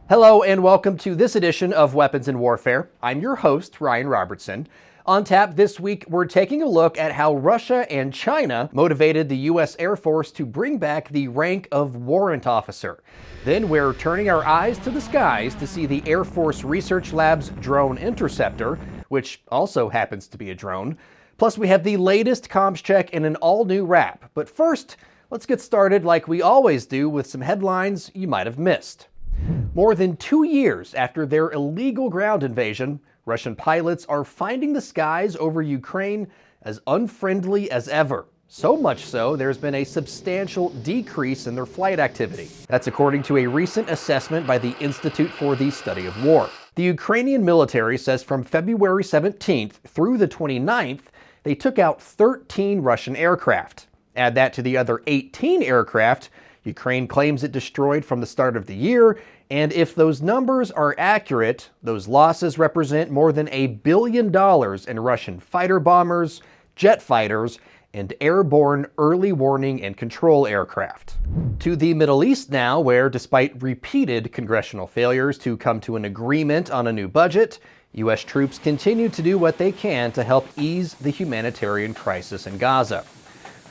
Hello and welcome to this edition of Weapons in Warfare. I'm your host, Ryan Robertson. On tap this week, we're taking a look at how Russia and China motivated the U.S. Air Force to bring back the rank of warrant officer. Then we're turning our eyes to the skies to see the Air Force Research Lab's drone interceptor, which also happens to be a drone. Plus, we have the latest comms check in an all-new wrap. But first, let's get started like we always do with some headlines you might have missed. More than 2 years after their illegal ground invasion, Russian pilots are finding the skies over Ukraine as unfriendly as ever. So much so, there's been a substantial decrease in their flight activity. That's according to a recent assessment by the Institute for the Study of War. The Ukrainian military says from February 17th through the 29th, they took out 13 Russian aircraft. Add that to the other 18 aircraft Ukraine claims it destroyed from the start of the year, and if those numbers are accurate, those losses represent more than $1 billion in Russian fighter bombers, jet fighters, and airborne early warning and control aircraft. To the Middle East now, where despite repeated congressional failures to come to an agreement on a new budget, U.S. troops continue to do what they can to help ease the humanitarian crisis in Gaza.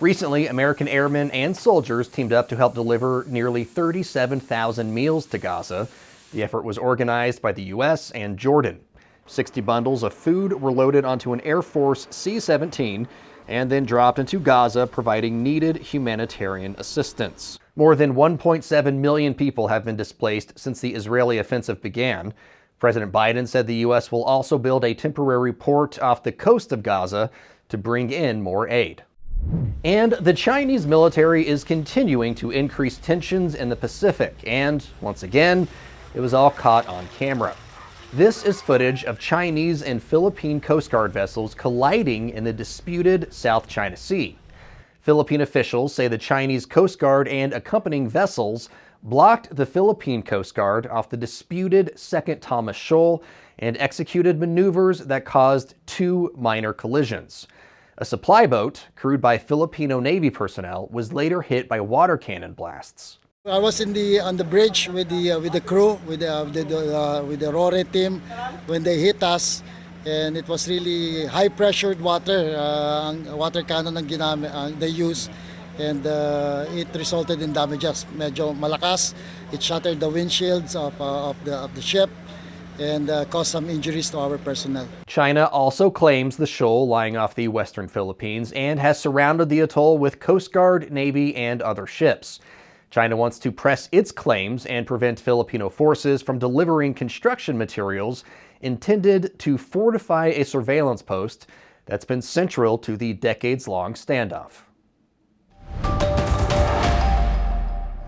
Recently, American airmen and soldiers teamed up to help deliver nearly 37,000 meals to Gaza. The effort was organized by the U.S. and Jordan. 60 bundles of food were loaded onto an Air Force C-17 and then dropped into Gaza, providing needed humanitarian assistance. More than 1.7 million people have been displaced since the Israeli offensive began. President Biden said the U.S. will also build a temporary port off the coast of Gaza to bring in more aid. And the Chinese military is continuing to increase tensions in the Pacific, and once again, it was all caught on camera. This is footage of Chinese and Philippine Coast Guard vessels colliding in the disputed South China Sea. Philippine officials say the Chinese Coast Guard and accompanying vessels blocked the Philippine Coast Guard off the disputed Second Thomas Shoal and executed maneuvers that caused 2 minor collisions. A supply boat, crewed by Filipino Navy personnel, was later hit by water cannon blasts. I was on the bridge with the crew, with the RORE team when they hit us, and it was really high pressured water. Water cannon ang they used, and it resulted in damages. Medyo malakas. It shattered the windshields of the ship and caused some injuries to our personnel. China also claims the shoal lying off the western Philippines and has surrounded the atoll with Coast Guard, Navy, and other ships. China wants to press its claims and prevent Filipino forces from delivering construction materials intended to fortify a surveillance post that's been central to the decades-long standoff.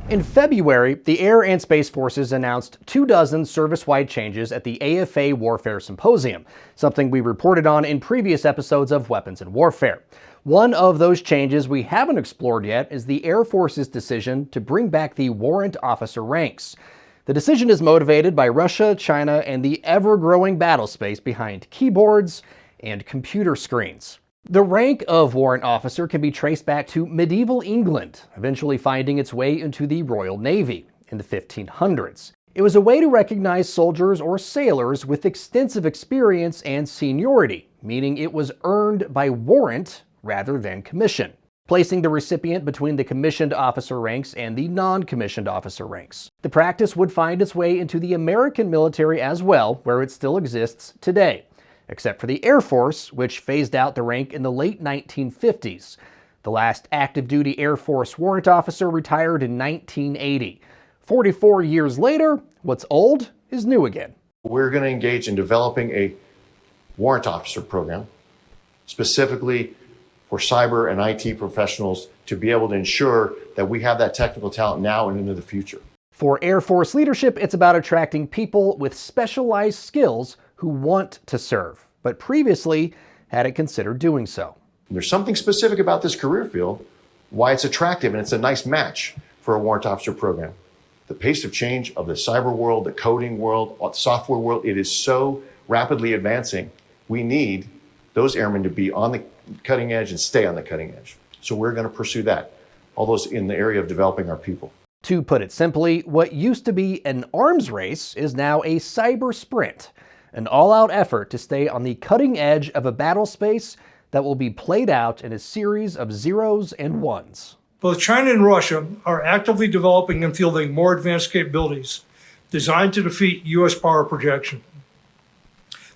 In February, the Air and Space Forces announced 24 service-wide changes at the AFA Warfare Symposium, something we reported on in previous episodes of Weapons in Warfare. One of those changes we haven't explored yet is the Air Force's decision to bring back the warrant officer ranks. The decision is motivated by Russia, China, and the ever-growing battle space behind keyboards and computer screens. The rank of warrant officer can be traced back to medieval England, eventually finding its way into the Royal Navy in the 1500s. It was a way to recognize soldiers or sailors with extensive experience and seniority, meaning it was earned by warrant rather than commission, placing the recipient between the commissioned officer ranks and the non-commissioned officer ranks. The practice would find its way into the American military as well, where it still exists today, except for the Air Force, which phased out the rank in the late 1950s. The last active duty Air Force warrant officer retired in 1980. 44 years later, what's old is new again. We're going to engage in developing a warrant officer program, specifically for cyber and IT professionals to be able to ensure that we have that technical talent now and into the future. For Air Force leadership, it's about attracting people with specialized skills who want to serve, but previously hadn't considered doing so. There's something specific about this career field, why it's attractive, and it's a nice match for a warrant officer program. The pace of change of the cyber world, the coding world, the software world, it is so rapidly advancing. We need those airmen to be on the cutting edge and stay on the cutting edge. So we're going to pursue that, all those in the area of developing our people. To put it simply, what used to be an arms race is now a cyber sprint, an all-out effort to stay on the cutting edge of a battle space that will be played out in a series of zeros and ones. Both China and Russia are actively developing and fielding more advanced capabilities designed to defeat U.S. power projection.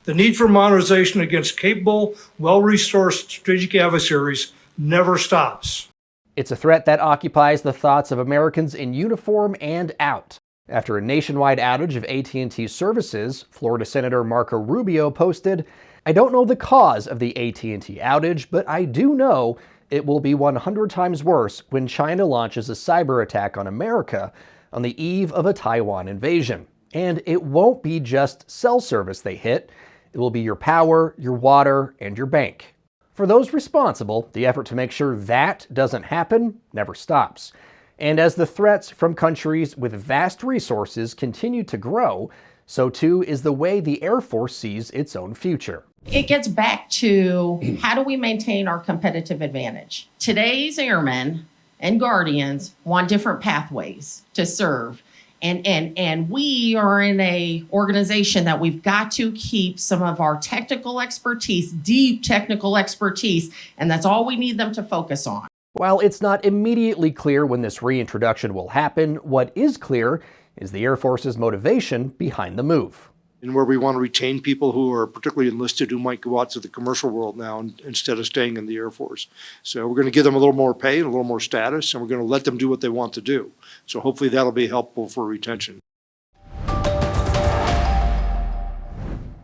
The need for modernization against capable, well-resourced strategic adversaries never stops. It's a threat that occupies the thoughts of Americans in uniform and out. After a nationwide outage of AT&T services, Florida Senator Marco Rubio posted, "I don't know the cause of the AT&T outage, but I do know it will be 100 times worse when China launches a cyber attack on America on the eve of a Taiwan invasion. And it won't be just cell service they hit, it will be your power, your water, and your bank." For those responsible, the effort to make sure that doesn't happen never stops. And as the threats from countries with vast resources continue to grow, so too is the way the Air Force sees its own future. It gets back to how do we maintain our competitive advantage? Today's airmen and guardians want different pathways to serve. And we are in a organization that we've got to keep some of our technical expertise, deep technical expertise, and that's all we need them to focus on. While it's not immediately clear when this reintroduction will happen, what is clear is the Air Force's motivation behind the move. And where we want to retain people who are particularly enlisted who might go out to the commercial world now instead of staying in the Air Force. So we're going to give them a little more pay and a little more status, and we're going to let them do what they want to do. So hopefully that'll be helpful for retention.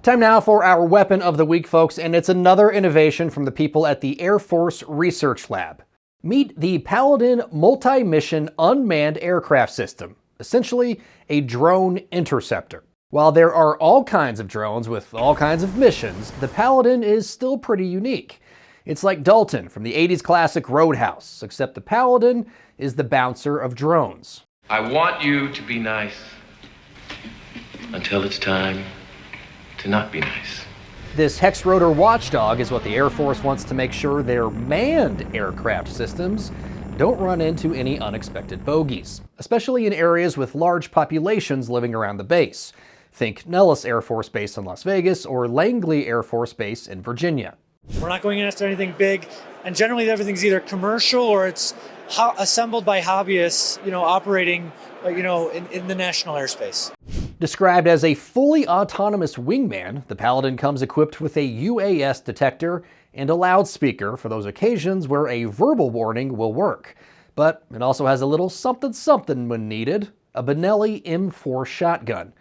Time now for our weapon of the week, folks, and it's another innovation from the people at the Air Force Research Lab. Meet the Paladin Multi-Mission Unmanned Aircraft System, essentially a drone interceptor. While there are all kinds of drones with all kinds of missions, the Paladin is still pretty unique. It's like Dalton from the 80s classic Roadhouse, except the Paladin is the bouncer of drones. I want you to be nice until it's time to not be nice. This hex rotor watchdog is what the Air Force wants to make sure their manned aircraft systems don't run into any unexpected bogeys, especially in areas with large populations living around the base. Think Nellis Air Force Base in Las Vegas or Langley Air Force Base in Virginia. We're not going after anything big, and generally everything's either commercial or it's assembled by hobbyists, operating, in the national airspace. Described as a fully autonomous wingman, the Paladin comes equipped with a UAS detector and a loudspeaker for those occasions where a verbal warning will work. But it also has a little something when needed, a Benelli M4 shotgun.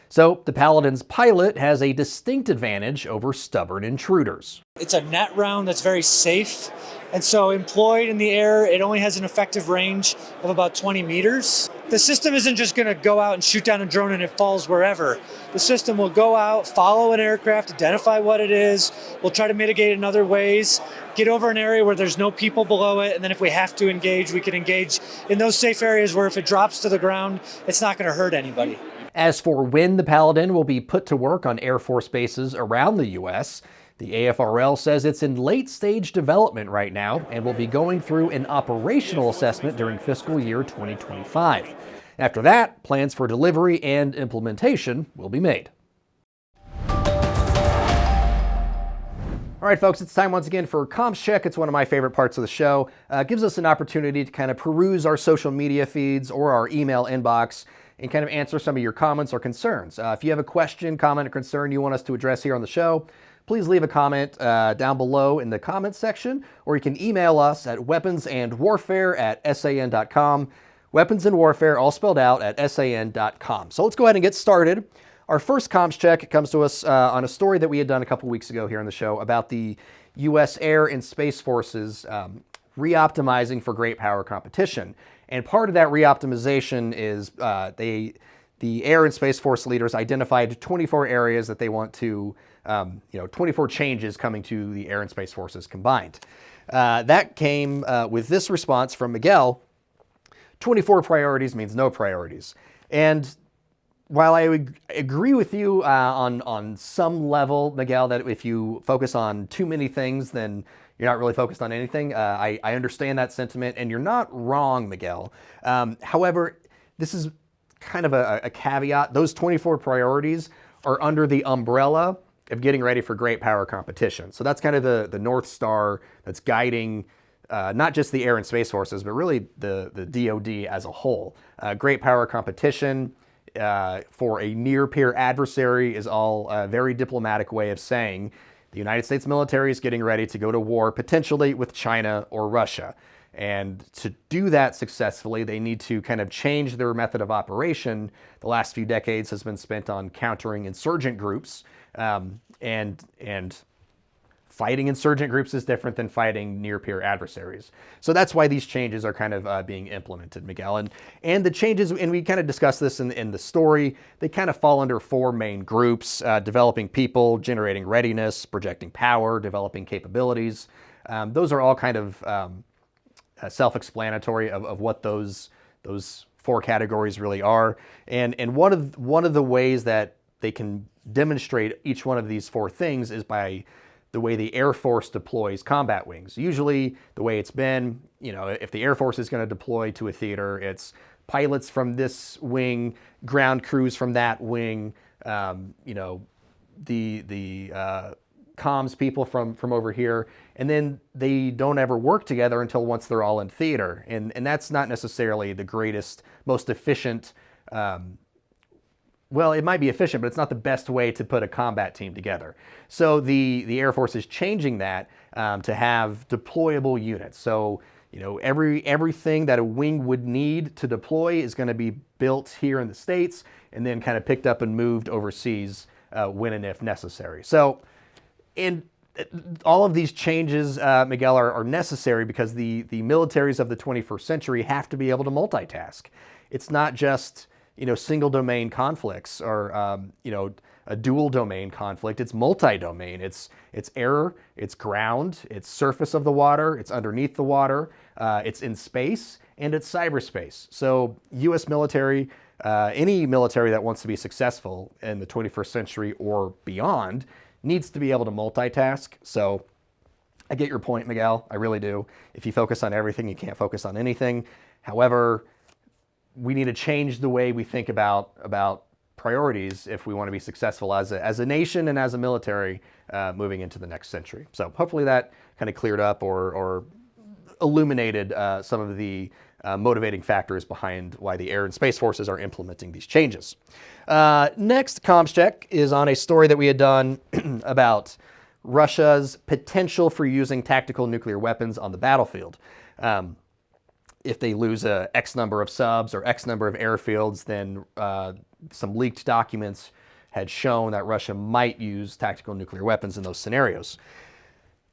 So the Paladin's pilot has a distinct advantage over stubborn intruders. It's a net round that's very safe, and so employed in the air, it only has an effective range of about 20 meters. The system isn't just going to go out and shoot down a drone and it falls wherever. The system will go out, follow an aircraft, identify what it is, we'll try to mitigate it in other ways, get over an area where there's no people below it, and then if we have to engage, we can engage in those safe areas where if it drops to the ground, it's not going to hurt anybody. As for when the Paladin will be put to work on Air Force bases around the U.S., the AFRL says it's in late-stage development right now and will be going through an operational assessment during fiscal year 2025. After that, plans for delivery and implementation will be made. All right, folks, it's time once again for Comms Check. It's one of my favorite parts of the show. It gives us an opportunity to kind of peruse our social media feeds or our email inbox and kind of answer some of your comments or concerns. If you have a question, comment, or concern you want us to address here on the show, please leave a comment down below in the comments section, or you can email us at weaponsandwarfare@san.com. Weapons and Warfare, all spelled out, at san.com. So let's go ahead and get started. Our first comms check comes to us on a story that we had done a couple weeks ago here on the show about the U.S. Air and Space Forces re-optimizing for great power competition. And part of that re-optimization is the Air and Space Force leaders identified 24 areas that they want to, 24 changes coming to the Air and Space Forces combined. That came with this response from Miguel: 24 priorities means no priorities. And while I would agree with you on some level, Miguel, that if you focus on too many things, then you're not really focused on anything. I understand that sentiment, and you're not wrong, Miguel. However, this is kind of a caveat. Those 24 priorities are under the umbrella of getting ready for great power competition. So that's kind of the North Star that's guiding not just the Air and Space Forces, but really the DoD as a whole. Great power competition for a near-peer adversary is all a very diplomatic way of saying the United States military is getting ready to go to war potentially with China or Russia. And to do that successfully, they need to kind of change their method of operation. The last few decades has been spent on countering insurgent groups, and fighting insurgent groups is different than fighting near-peer adversaries. So that's why these changes are kind of being implemented, Miguel. And the changes, and we kind of discussed this in the story, they kind of fall under four main groups: developing people, generating readiness, projecting power, developing capabilities. Those are all kind of self-explanatory of what those four categories really are. And one of the ways that they can demonstrate each one of these four things is by the way the Air Force deploys combat wings. Usually the way it's been, if the Air Force is going to deploy to a theater, it's pilots from this wing, ground crews from that wing, the comms people from over here, and then they don't ever work together until once they're all in theater. And that's not necessarily the greatest, most efficient, well, it might be efficient, but it's not the best way to put a combat team together. So the Air Force is changing that to have deployable units. So everything that a wing would need to deploy is going to be built here in the States and then kind of picked up and moved overseas when and if necessary. So, and all of these changes, Miguel, are necessary because the militaries of the 21st century have to be able to multitask. It's not just single domain conflicts or a dual domain conflict. It's multi-domain. It's air, it's ground, it's surface of the water, it's underneath the water, it's in space, and it's cyberspace. So U.S. military, any military that wants to be successful in the 21st century or beyond, needs to be able to multitask. So I get your point, Miguel. I really do. If you focus on everything, you can't focus on anything. However, we need to change the way we think about priorities if we want to be successful as a nation and as a military moving into the next century. So hopefully that kind of cleared up or illuminated some of the motivating factors behind why the Air and Space Forces are implementing these changes. Next comms check is on a story that we had done about Russia's potential for using tactical nuclear weapons on the battlefield. If they lose X number of subs or X number of airfields, then some leaked documents had shown that Russia might use tactical nuclear weapons in those scenarios.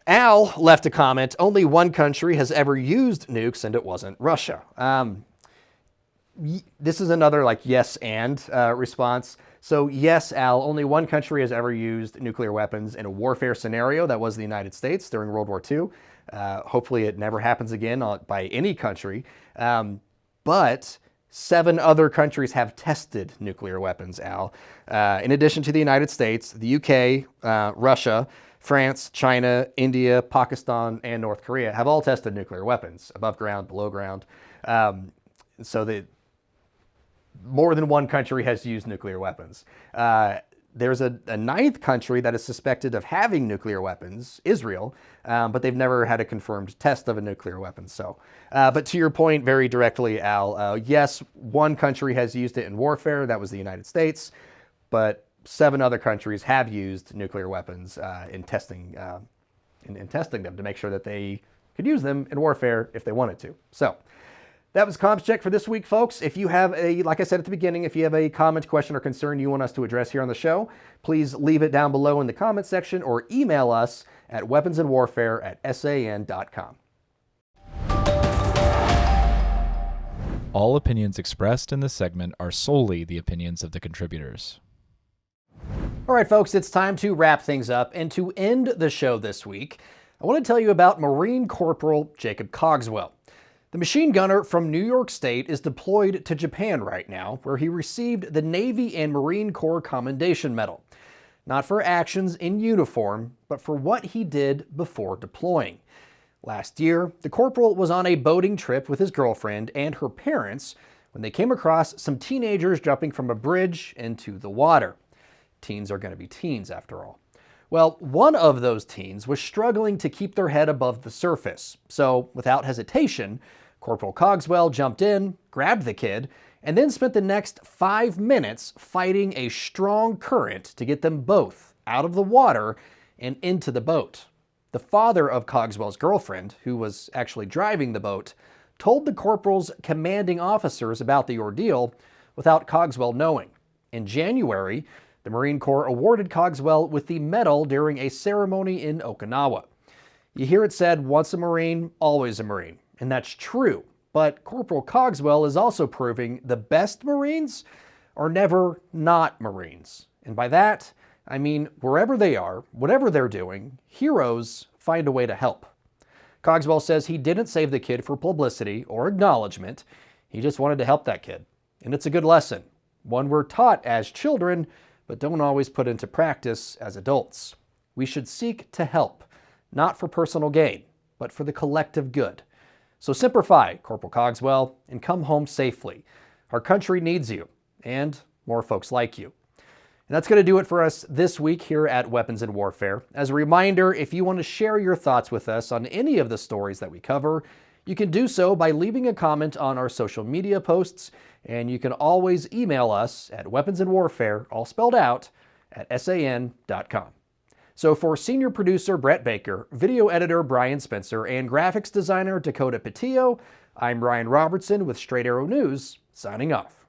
Al left a comment: only one country has ever used nukes, and it wasn't Russia. This is another yes and response. So yes, Al, only one country has ever used nuclear weapons in a warfare scenario. That was the United States during World War II. Hopefully it never happens again by any country. But 7 other countries have tested nuclear weapons, Al. In addition to the United States, the UK, Russia, France, China, India, Pakistan, and North Korea have all tested nuclear weapons, above ground, below ground. So more than one country has used nuclear weapons. There's a 9th country that is suspected of having nuclear weapons, Israel, but they've never had a confirmed test of a nuclear weapon. So, but to your point very directly, Al, yes, one country has used it in warfare. That was the United States, but 7 other countries have used nuclear weapons in testing them to make sure that they could use them in warfare if they wanted to. So that was Comms Check for this week, folks. If you have like I said at the beginning, if you have a comment, question, or concern you want us to address here on the show, please leave it down below in the comment section or email us at weaponsandwarfare@san.com. All opinions expressed in this segment are solely the opinions of the contributors. All right, folks, it's time to wrap things up. And to end the show this week, I want to tell you about Marine Corporal Jacob Cogswell. The machine gunner from New York State is deployed to Japan right now, where he received the Navy and Marine Corps Commendation Medal. Not for actions in uniform, but for what he did before deploying. Last year, the corporal was on a boating trip with his girlfriend and her parents when they came across some teenagers jumping from a bridge into the water. Teens are going to be teens after all. Well, one of those teens was struggling to keep their head above the surface. So, without hesitation, Corporal Cogswell jumped in, grabbed the kid, and then spent the next 5 minutes fighting a strong current to get them both out of the water and into the boat. The father of Cogswell's girlfriend, who was actually driving the boat, told the corporal's commanding officers about the ordeal without Cogswell knowing. In January, the Marine Corps awarded Cogswell with the medal during a ceremony in Okinawa. You hear it said, once a Marine, always a Marine. And that's true. But Corporal Cogswell is also proving the best Marines are never not Marines. And by that, I mean wherever they are, whatever they're doing, heroes find a way to help. Cogswell says he didn't save the kid for publicity or acknowledgement. He just wanted to help that kid. And it's a good lesson, one we're taught as children, but don't always put into practice as adults. We should seek to help, not for personal gain, but for the collective good. So Semper Fi, Corporal Cogswell, and come home safely. Our country needs you, and more folks like you. And that's going to do it for us this week here at Weapons in Warfare. As a reminder, if you want to share your thoughts with us on any of the stories that we cover, you can do so by leaving a comment on our social media posts, and you can always email us at weaponsinwarfare, all spelled out, at san.com. So for senior producer Brett Baker, video editor Brian Spencer, and graphics designer Dakota Petillo, I'm Ryan Robertson with Straight Arrow News, signing off.